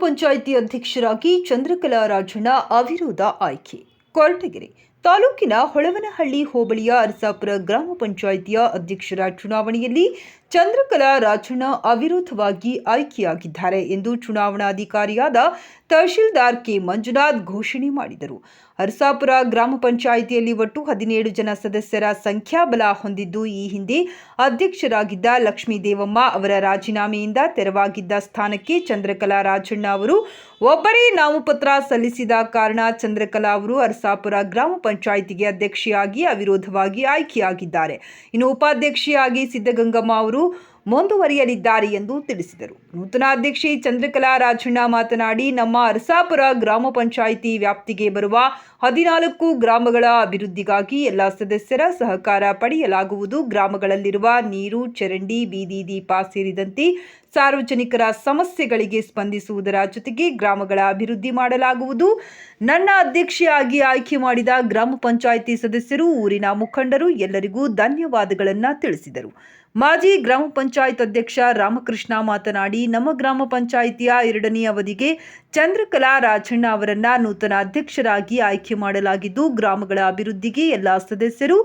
ಪಂಚಾಯಿತಿ ಅಧ್ಯಕ್ಷರಾಗಿ ಚಂದ್ರಕಲಾ ರಾಜಣ್ಣ ಅವಿರೋಧ ಆಯ್ಕೆ. ಕೊರಟಗೆರೆ ತಾಲೂಕಿನ ಹೊಳವನಹಳ್ಳಿ ಹೋಬಳಿಯ ಅರಸಾಪುರ ಗ್ರಾಮ ಪಂಚಾಯಿತಿಯ ಅಧ್ಯಕ್ಷರ ಚುನಾವಣೆಯಲ್ಲಿ ಚಂದ್ರಕಲಾ ರಾಜಣ್ಣ ಅವಿರೋಧವಾಗಿ ಆಯ್ಕೆಯಾಗಿದ್ದಾರೆ ಎಂದು ಚುನಾವಣಾಧಿಕಾರಿಯಾದ ತಹಶೀಲ್ದಾರ್ ಕೆ ಮಂಜುನಾಥ್ ಘೋಷಣೆ ಮಾಡಿದರು. ಅರಸಾಪುರ ಗ್ರಾಮ ಪಂಚಾಯಿತಿಯಲ್ಲಿ ಒಟ್ಟು 17 ಜನ ಸದಸ್ಯರ ಸಂಖ್ಯಾಬಲ ಹೊಂದಿದ್ದು, ಈ ಹಿಂದೆ ಅಧ್ಯಕ್ಷರಾಗಿದ್ದ ಲಕ್ಷ್ಮೀದೇವಮ್ಮ ಅವರ ರಾಜೀನಾಮೆಯಿಂದ ತೆರವಾಗಿದ್ದ ಸ್ಥಾನಕ್ಕೆ ಚಂದ್ರಕಲಾ ರಾಜಣ್ಣ ಅವರು ಒಬ್ಬರೇ ನಾಮಪತ್ರ ಸಲ್ಲಿಸಿದ ಕಾರಣ ಚಂದ್ರಕಲಾ ಅವರು ಅರಸಾಪುರ ಗ್ರಾಮ ಪಂಚಾಯಿತಿಗೆ ಅಧ್ಯಕ್ಷೆಯಾಗಿ ಅವಿರೋಧವಾಗಿ ಆಯ್ಕೆಯಾಗಿದ್ದಾರೆ. ಇನ್ನು ಉಪಾಧ್ಯಕ್ಷೆಯಾಗಿ ಸಿದ್ದಗಂಗಮ್ಮ ಅವರು ಮುಂದುವರಿಯಲಿದ್ದಾರೆ ಎಂದು ತಿಳಿಸಿದರು. ನೂತನ ಅಧ್ಯಕ್ಷೆ ಚಂದ್ರಕಲಾ ರಾಜಣ್ಣ ಮಾತನಾಡಿ, ನಮ್ಮ ಅರಸಾಪುರ ಗ್ರಾಮ ಪಂಚಾಯಿತಿ ವ್ಯಾಪ್ತಿಗೆ ಬರುವ 14 ಗ್ರಾಮಗಳ ಅಭಿವೃದ್ಧಿಗಾಗಿ ಎಲ್ಲ ಸದಸ್ಯರ ಸಹಕಾರ ಪಡೆಯಲಾಗುವುದು. ಗ್ರಾಮಗಳಲ್ಲಿರುವ ನೀರು, ಚರಂಡಿ, ಬೀದಿ ದೀಪ ಸೇರಿದಂತೆ ಸಾರ್ವಜನಿಕರ ಸಮಸ್ಯೆಗಳಿಗೆ ಸ್ಪಂದಿಸುವುದರ ಜೊತೆಗೆ ಗ್ರಾಮಗಳ ಅಭಿವೃದ್ಧಿ ಮಾಡಲಾಗುವುದು. ನನ್ನ ಅಧ್ಯಕ್ಷೆಯಾಗಿ ಆಯ್ಕೆ ಮಾಡಿದ ಗ್ರಾಮ ಪಂಚಾಯಿತಿ ಸದಸ್ಯರು, ಊರಿನ ಮುಖಂಡರು ಎಲ್ಲರಿಗೂ ಧನ್ಯವಾದಗಳನ್ನು ತಿಳಿಸಿದರು. ಮಾಜಿ ಗ್ರಾಮ ಪಂಚಾಯತ್ ಅಧ್ಯಕ್ಷ ರಾಮಕೃಷ್ಣ ಮಾತನಾಡಿ, ನಮ್ಮ ಗ್ರಾಮ ಪಂಚಾಯಿತಿಯ 2ನೇ ಅವಧಿಗೆ ಚಂದ್ರಕಲಾ ರಾಜಣ್ಣ ಅವರನ್ನ ನೂತನ ಅಧ್ಯಕ್ಷರಾಗಿ ಆಯ್ಕೆ ಮಾಡಲಾಗಿದ್ದು, ಗ್ರಾಮಗಳ ಅಭಿವೃದ್ಧಿಗೆ ಎಲ್ಲ ಸದಸ್ಯರು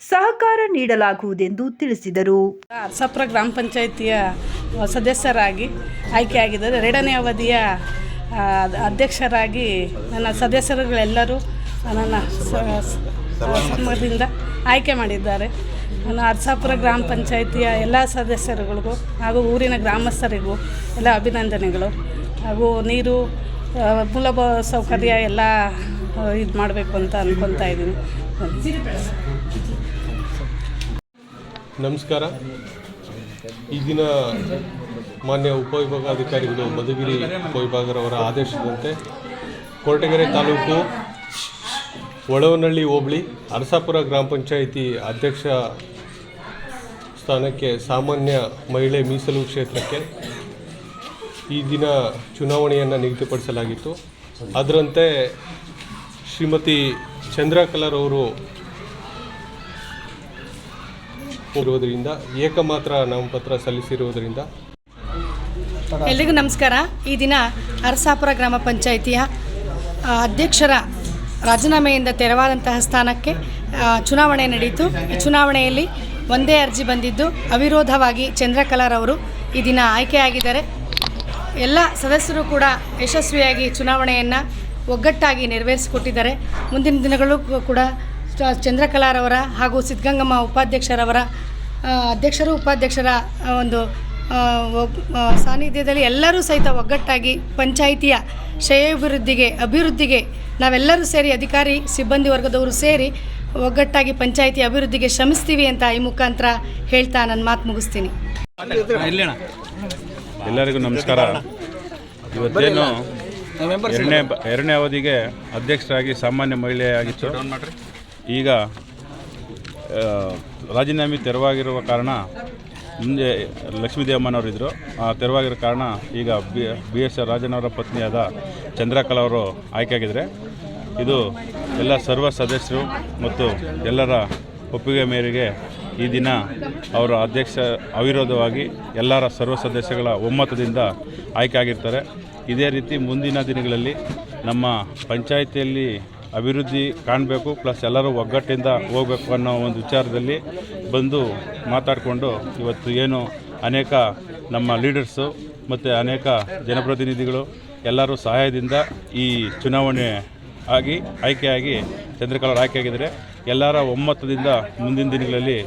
ಸಹಕಾರ ನೀಡಲಾಗುವುದೆಂದು ತಿಳಿಸಿದರು. ಅರಸಾಪುರ ಗ್ರಾಮ ಪಂಚಾಯಿತಿಯ ಸದಸ್ಯರಾಗಿ ಆಯ್ಕೆಯಾಗಿದ್ದಾರೆ. 2ನೇ ಅವಧಿಯ ಅಧ್ಯಕ್ಷರಾಗಿ ನನ್ನ ಸದಸ್ಯರುಗಳೆಲ್ಲರೂ ನನ್ನ ಸಮ್ಮತದಿಂದ ಆಯ್ಕೆ ಮಾಡಿದ್ದಾರೆ. ನಾನು ಅರಸಾಪುರ ಗ್ರಾಮ ಪಂಚಾಯಿತಿಯ ಎಲ್ಲ ಸದಸ್ಯರುಗಳಿಗೂ ಹಾಗೂ ಊರಿನ ಗ್ರಾಮಸ್ಥರಿಗೂ ಎಲ್ಲ ಅಭಿನಂದನೆಗಳು. ಹಾಗೂ ನೀರು, ಮೂಲಭೂತ ಸೌಕರ್ಯ ಎಲ್ಲ ಇದು ಮಾಡಬೇಕು ಅಂತ ಅಂದ್ಕೊತಾ ಇದ್ದೀನಿ. ನಮಸ್ಕಾರ. ಈ ದಿನ ಮಾನ್ಯ ಉಪವಿಭಾಗಾಧಿಕಾರಿಗಳು ಮಧುಗಿರಿ ಉಪವಿಭಾಗರವರ ಆದೇಶದಂತೆ ಕೊರಟಗೆರೆ ತಾಲೂಕು ಹೊಳವನಹಳ್ಳಿ ಹೋಬಳಿ ಅರಸಾಪುರ ಗ್ರಾಮ ಪಂಚಾಯಿತಿ ಅಧ್ಯಕ್ಷ ಸ್ಥಾನಕ್ಕೆ ಸಾಮಾನ್ಯ ಮಹಿಳೆ ಮೀಸಲು ಕ್ಷೇತ್ರಕ್ಕೆ ಈ ದಿನ ಚುನಾವಣೆಯನ್ನು ನಿಗದಿಪಡಿಸಲಾಗಿತ್ತು. ಅದರಂತೆ ಶ್ರೀಮತಿ ಚಂದ್ರಕಲಾರವರು ಇರುವುದರಿಂದ ಏಕಮಾತ್ರ ನಾಮಪತ್ರ ಸಲ್ಲಿಸಿರುವುದರಿಂದ ಎಲ್ರಿಗೂ ನಮಸ್ಕಾರ. ಈ ದಿನ ಅರಸಾಪುರ ಗ್ರಾಮ ಪಂಚಾಯಿತಿಯ ಅಧ್ಯಕ್ಷರ ರಾಜೀನಾಮೆಯಿಂದ ತೆರವಾದಂತಹ ಸ್ಥಾನಕ್ಕೆ ಚುನಾವಣೆ ನಡೆಯಿತು. ಈ ಚುನಾವಣೆಯಲ್ಲಿ ಒಂದೇ ಅರ್ಜಿ ಬಂದಿದ್ದು, ಅವಿರೋಧವಾಗಿ ಚಂದ್ರಕಲಾರವರು ಈ ದಿನ ಆಯ್ಕೆಯಾಗಿದ್ದಾರೆ. ಎಲ್ಲ ಸದಸ್ಯರು ಕೂಡ ಯಶಸ್ವಿಯಾಗಿ ಚುನಾವಣೆಯನ್ನು ಒಗ್ಗಟ್ಟಾಗಿ ನೆರವೇರಿಸಿಕೊಟ್ಟಿದ್ದಾರೆ. ಮುಂದಿನ ದಿನಗಳು ಕೂಡ ಚಂದ್ರಕಲಾರವರ ಹಾಗೂ ಸಿದ್ದಗಂಗಮ್ಮ ಅಧ್ಯಕ್ಷರು ಉಪಾಧ್ಯಕ್ಷರ ಒಂದು ಸಾನ್ನಿಧ್ಯದಲ್ಲಿ ಎಲ್ಲರೂ ಸಹಿತ ಒಗ್ಗಟ್ಟಾಗಿ ಪಂಚಾಯಿತಿಯ ಅಭಿವೃದ್ಧಿಗೆ ನಾವೆಲ್ಲರೂ ಸೇರಿ, ಅಧಿಕಾರಿ ಸಿಬ್ಬಂದಿ ವರ್ಗದವರು ಸೇರಿ ಒಗ್ಗಟ್ಟಾಗಿ ಪಂಚಾಯಿತಿ ಅಭಿವೃದ್ಧಿಗೆ ಶ್ರಮಿಸ್ತೀವಿ ಅಂತ ಈ ಮುಖಾಂತರ ಹೇಳ್ತಾ ನನ್ನ ಮಾತು ಮುಗಿಸ್ತೀನಿ. ಎಲ್ಲರಿಗೂ ನಮಸ್ಕಾರ. ಇವತ್ತೇನು 2ನೇ ಅವಧಿಗೆ ಅಧ್ಯಕ್ಷರಾಗಿ ಸಾಮಾನ್ಯ ಮಹಿಳೆಯಾಗಿತ್ತು. ಈಗ ರಾಜೀನಾಮೆ ತೆರವಾಗಿರುವ ಕಾರಣ, ಮುಂದೆ ಲಕ್ಷ್ಮೀದೇವಮ್ಮನವರಿದ್ದರು, ತೆರವಾಗಿರೋ ಕಾರಣ ಈಗ BS ರಾಜಣ್ಣವರ ಪತ್ನಿಯಾದ ಚಂದ್ರಕಲಾ ಅವರು ಆಯ್ಕೆಯಾಗಿದ್ದಾರೆ. ಇದು ಎಲ್ಲ ಸರ್ವ ಸದಸ್ಯರು ಮತ್ತು ಎಲ್ಲರ ಒಪ್ಪಿಗೆ ಮೇರೆಗೆ ಈ ದಿನ ಅವರ ಅಧ್ಯಕ್ಷ ಅವಿರೋಧವಾಗಿ ಎಲ್ಲರ ಸರ್ವ ಸದಸ್ಯಗಳ ಒಮ್ಮತದಿಂದ ಆಯ್ಕೆ ಆಗಿರ್ತಾರೆ. ಇದೇ ರೀತಿ ಮುಂದಿನ ದಿನಗಳಲ್ಲಿ ನಮ್ಮ ಪಂಚಾಯಿತಿಯಲ್ಲಿ ಅಭಿವೃದ್ಧಿ ಕಾಣಬೇಕು, ಪ್ಲಸ್ ಎಲ್ಲರೂ ಒಗ್ಗಟ್ಟಿಂದ ಹೋಗಬೇಕು ಅನ್ನೋ ಒಂದು ವಿಚಾರದಲ್ಲಿ ಬಂದು ಮಾತಾಡಿಕೊಂಡು ಇವತ್ತು ಏನು ಅನೇಕ ನಮ್ಮ ಲೀಡರ್ಸು ಮತ್ತು ಅನೇಕ ಜನಪ್ರತಿನಿಧಿಗಳು ಎಲ್ಲರೂ ಸಹಾಯದಿಂದ ಈ ಚುನಾವಣೆ ಆಯ್ಕೆಯಾಗಿ ಚಂದ್ರಕಲಾ ಆಯ್ಕೆಯಾಗಿದ್ದರೆ, ಎಲ್ಲರ ಒಮ್ಮತದಿಂದ ಮುಂದಿನ ದಿನಗಳಲ್ಲಿ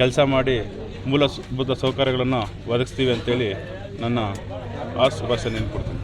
ಕೆಲಸ ಮಾಡಿ ಮೂಲಭೂತ ಸೌಕರ್ಯಗಳನ್ನು ಒದಗಿಸ್ತೀವಿ ಅಂತೇಳಿ ನನ್ನ ಆಶಾಭಾಷೆ ಕೊಡ್ತೀನಿ.